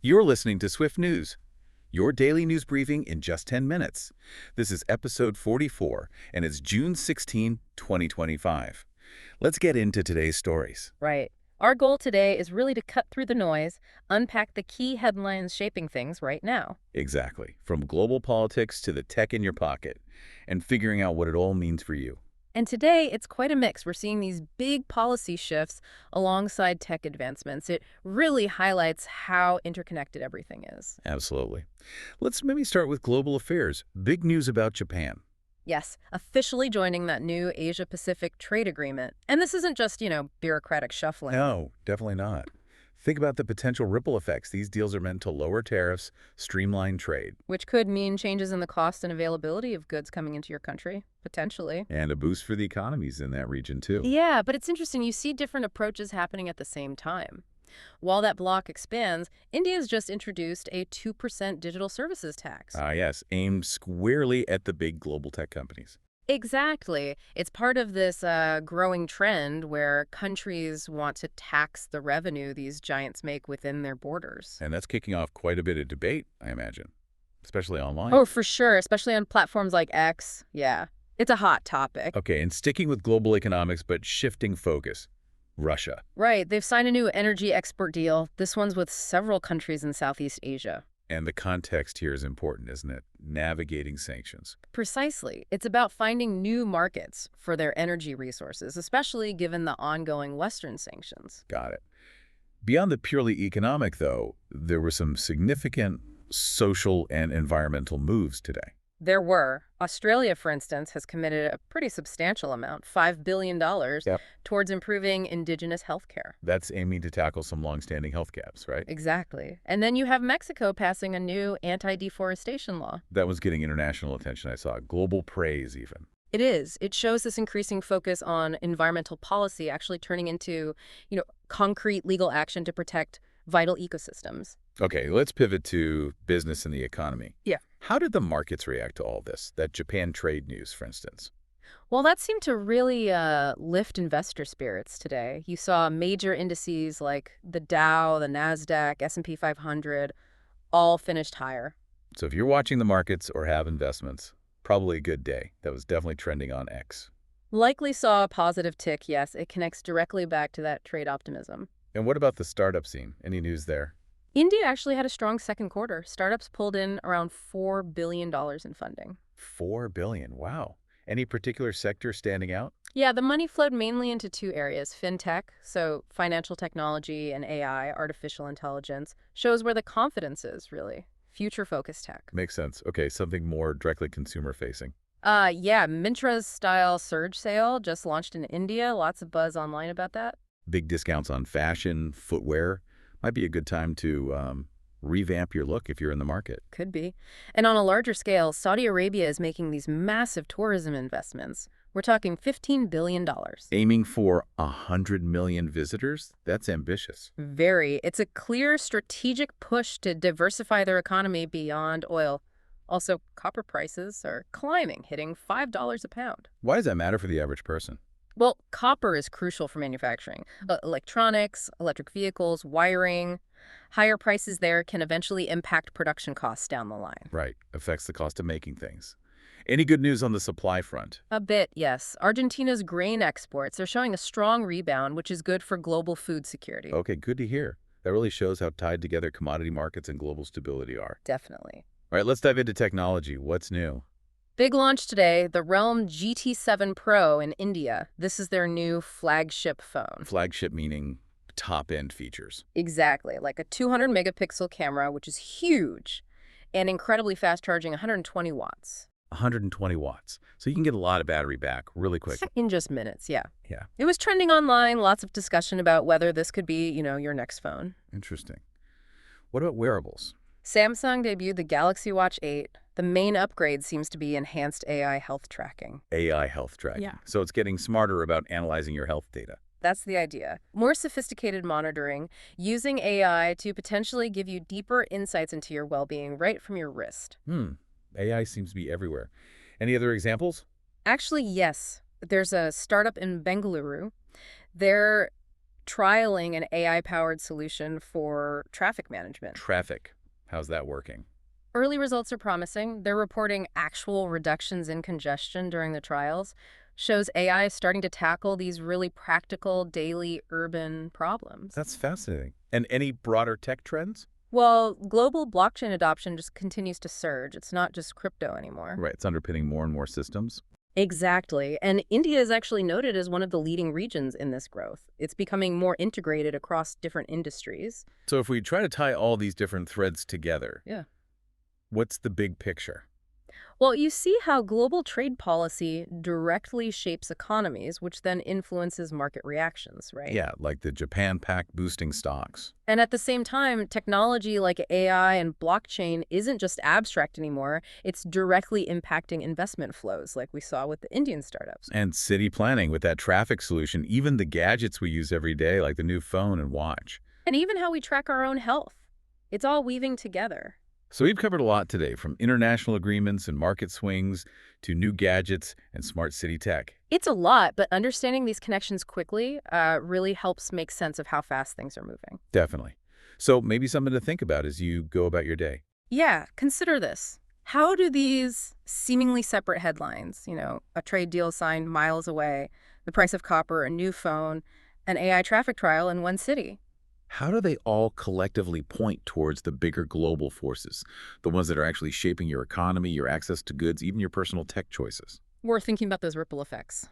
You're listening to Swift News, your daily news briefing in just 10 minutes. This is episode 44, and it's June 16, 2025. Let's get into today's stories. Right. Our goal today is really to cut through the noise, unpack the key headlines shaping things right now. Exactly. From global politics to the tech in your pocket, and figuring out what it all means for you. And today, it's quite a mix. We're seeing these big policy shifts alongside tech advancements. It really highlights how interconnected everything is. Absolutely. Let's maybe start with global affairs. Big news about Japan. Yes, officially joining that new Asia-Pacific trade agreement. And this isn't just, bureaucratic shuffling. No, definitely not. Think about the potential ripple effects. These deals are meant to lower tariffs, streamline trade, Which could mean changes in the cost and availability of goods coming into your country, potentially. and a boost for the economies in that region, too. Yeah, but it's interesting. You see different approaches happening at the same time. While that bloc expands, India's just introduced a 2% digital services tax. Yes, aimed squarely at the big global tech companies. Exactly. It's part of this growing trend where countries want to tax the revenue these giants make within their borders. And that's kicking off quite a bit of debate, I imagine, especially online. Oh, for sure, especially on platforms like X. Yeah, it's a hot topic. Okay, and sticking with global economics, but shifting focus. Russia. Right, they've signed a new energy export deal. This one's with several countries in Southeast Asia. And the context here is important, isn't it? Navigating sanctions. Precisely. It's about finding new markets for their energy resources, especially given the ongoing Western sanctions. Got it. Beyond the purely economic, though, there were some significant social and environmental moves today. There were. Australia, for instance, has committed a pretty substantial amount, $5 billion, Yep. towards improving indigenous health care. That's aiming to tackle some longstanding health gaps, right? Exactly. And then you have Mexico passing a new anti-deforestation law. That was getting international attention, I saw. Global praise, even. It is. It shows this increasing focus on environmental policy actually turning into, concrete legal action to protect vital ecosystems. Okay, let's pivot to business and the economy. Yeah. How did the markets react to all this? That Japan trade news, for instance. Well, that seemed to really lift investor spirits today. You saw major indices like the Dow, the Nasdaq, S&P 500, all finished higher. So if you're watching the markets or have investments, probably a good day. That was definitely trending on X. Likely saw a positive tick, yes. It connects directly back to that trade optimism. And what about the startup scene? Any news there? India actually had a strong second quarter. Startups pulled in around $4 billion in funding. $4 billion. Wow. Any particular sector standing out? Yeah, the money flowed mainly into two areas. Fintech, so financial technology, and AI, artificial intelligence, shows where the confidence is, really. Future-focused tech. Makes sense. Okay, something more directly consumer-facing. Yeah, Myntra's style surge sale just launched in India. Lots of buzz online about that. Big discounts on fashion, footwear. Might be a good time to revamp your look if you're in the market. Could be. And on a larger scale, Saudi Arabia is making these massive tourism investments. We're talking $15 billion. Aiming for 100 million visitors? That's ambitious. Very. It's a clear strategic push to diversify their economy beyond oil. Also, copper prices are climbing, hitting $5 a pound. Why does that matter for the average person? Well, copper is crucial for manufacturing. Electronics, electric vehicles, wiring. Higher prices there can eventually impact production costs down the line. Right. Affects the cost of making things. Any good news on the supply front? A bit, yes. Argentina's grain exports are showing a strong rebound, which is good for global food security. Okay, good to hear. That really shows how tied together commodity markets and global stability are. Definitely. All right, let's dive into technology. What's new? Big launch today, the Realme GT7 Pro in India. This is their new flagship phone. Flagship meaning top-end features. Exactly, like a 200-megapixel camera, which is huge, and incredibly fast charging, 120 watts. 120 watts. So you can get a lot of battery back really quick. In just minutes, yeah. Yeah, It was trending online, lots of discussion about whether this could be, your next phone. interesting. What about wearables? Samsung debuted the Galaxy Watch 8. The main upgrade seems to be enhanced AI health tracking. AI health tracking. Yeah. So it's getting smarter about analyzing your health data. That's the idea. More sophisticated monitoring, using AI to potentially give you deeper insights into your well-being right from your wrist. AI seems to be everywhere. Any other examples? Actually, yes. There's a startup in Bengaluru. They're trialing an AI-powered solution for traffic management. Traffic. How's that working? Early results are promising. They're reporting actual reductions in congestion during the trials. Shows AI is starting to tackle these really practical daily urban problems. That's fascinating. And any broader tech trends? Well, global blockchain adoption just continues to surge. It's not just crypto anymore. Right, it's underpinning more and more systems. Exactly. And India is actually noted as one of the leading regions in this growth. It's becoming more integrated across different industries. So if we try to tie all these different threads together, Yeah. what's the big picture? Well, you see how global trade policy directly shapes economies, which then influences market reactions, right? Yeah, like the Japan pact boosting stocks. And at the same time, technology like AI and blockchain isn't just abstract anymore. It's directly impacting investment flows, like we saw with the Indian startups. And city planning with that traffic solution, even the gadgets we use every day, like the new phone and watch. And even how we track our own health. It's all weaving together. So we've covered a lot today, from international agreements and market swings to new gadgets and smart city tech. It's a lot, but understanding these connections quickly really helps make sense of how fast things are moving. Definitely. So maybe something to think about as you go about your day. Yeah, consider this. How do these seemingly separate headlines, a trade deal signed miles away, the price of copper, a new phone, an AI traffic trial in one city? How do they all collectively point towards the bigger global forces, the ones that are actually shaping your economy, your access to goods, even your personal tech choices? We're thinking about those ripple effects.